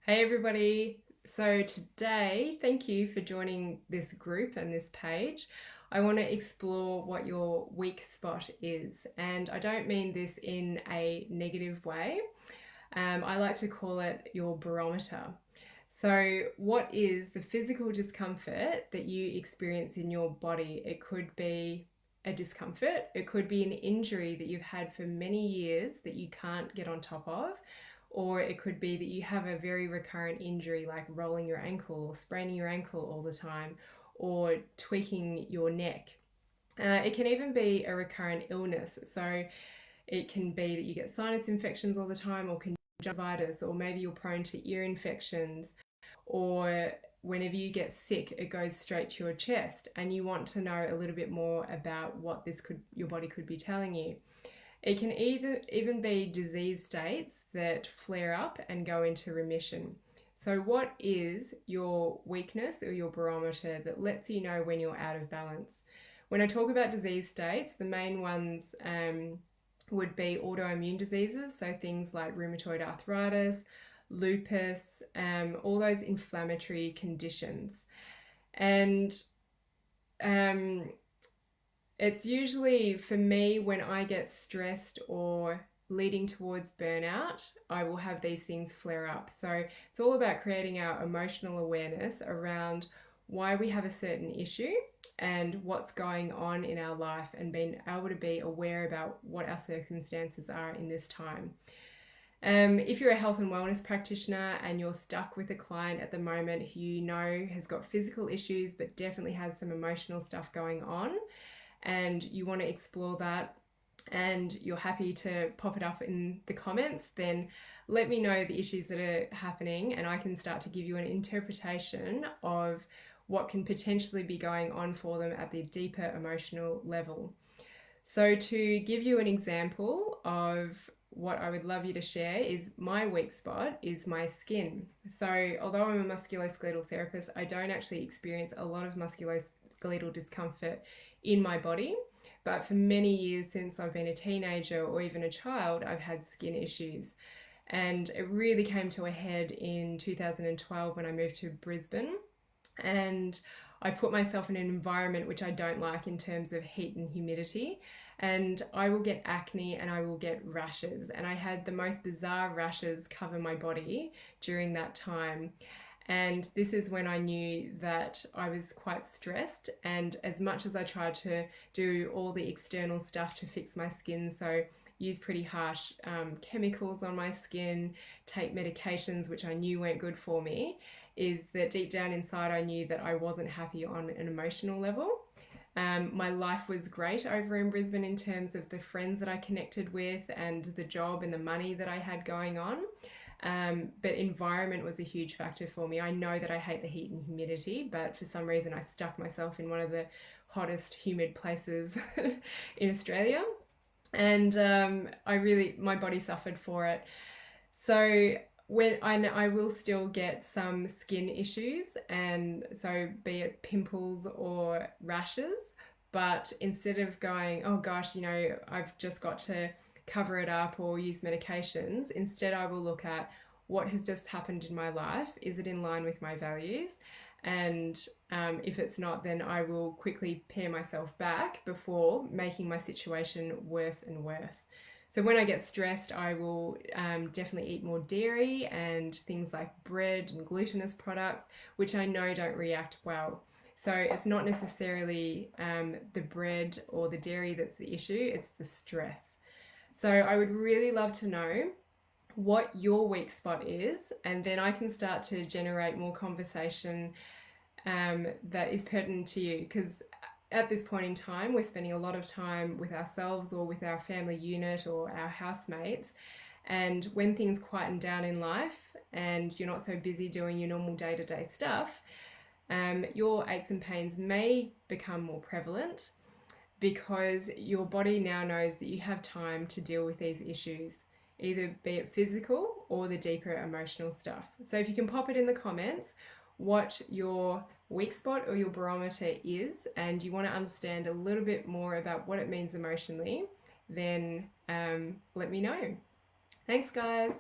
Hey everybody! So today, thank you for joining this group and this page. I want to explore what your weak spot is, and I don't mean this in a negative way. I like to call it your barometer. So, what is the physical discomfort that you experience in your body? It could be a discomfort, it could be an injury that you've had for many years that you can't get on top of, or it could be that you have a very recurrent injury like rolling your ankle or spraining your ankle all the time or tweaking your neck. It can even be a recurrent illness. So it can be that you get sinus infections all the time or conjunctivitis, or maybe you're prone to ear infections, or whenever you get sick, it goes straight to your chest and you want to know a little bit more about what your body could be telling you. It can even be disease states that flare up and go into remission. So, what is your weakness or your barometer that lets you know when you're out of balance? When I talk about disease states, the main ones would be autoimmune diseases, so things like rheumatoid arthritis, lupus, all those inflammatory conditions. And it's usually, for me, when I get stressed or leading towards burnout, I will have these things flare up. So it's all about creating our emotional awareness around why we have a certain issue and what's going on in our life, and being able to be aware about what our circumstances are in this time. If you're a health and wellness practitioner and you're stuck with a client at the moment who you know has got physical issues but definitely has some emotional stuff going on, and you want to explore that, and you're happy to pop it up in the comments, then let me know the issues that are happening and I can start to give you an interpretation of what can potentially be going on for them at the deeper emotional level. So to give you an example of what I would love you to share, is my weak spot is my skin. So although I'm a musculoskeletal therapist, I don't actually experience a lot of musculoskeletal discomfort in my body, but for many years since I've been a teenager or even a child, I've had skin issues. And it really came to a head in 2012 when I moved to Brisbane, and I put myself in an environment which I don't like in terms of heat and humidity, and I will get acne and I will get rashes, and I had the most bizarre rashes cover my body during that time. And this is when I knew that I was quite stressed, and as much as I tried to do all the external stuff to fix my skin, so use pretty harsh chemicals on my skin, take medications which I knew weren't good for me, is that deep down inside I knew that I wasn't happy on an emotional level. My life was great over in Brisbane in terms of the friends that I connected with and the job and the money that I had going on. But environment was a huge factor for me. I know that I hate the heat and humidity, but for some reason I stuck myself in one of the hottest humid places in Australia, and my body suffered for it. So when I will still get some skin issues, and so be it pimples or rashes, but instead of going, oh gosh, I've just got to cover it up or use medications, instead I will look at what has just happened in my life. Is it in line with my values? And if it's not, then I will quickly pare myself back before making my situation worse and worse. So when I get stressed, I will definitely eat more dairy and things like bread and glutinous products, which I know don't react well. So it's not necessarily the bread or the dairy that's the issue, it's the stress. So I would really love to know what your weak spot is, and then I can start to generate more conversation that is pertinent to you, because at this point in time we're spending a lot of time with ourselves or with our family unit or our housemates, and when things quieten down in life and you're not so busy doing your normal day-to-day stuff, your aches and pains may become more prevalent, because your body now knows that you have time to deal with these issues, either be it physical or the deeper emotional stuff. So if you can pop it in the comments what your weak spot or your barometer is, and you want to understand a little bit more about what it means emotionally, then let me know. Thanks, guys.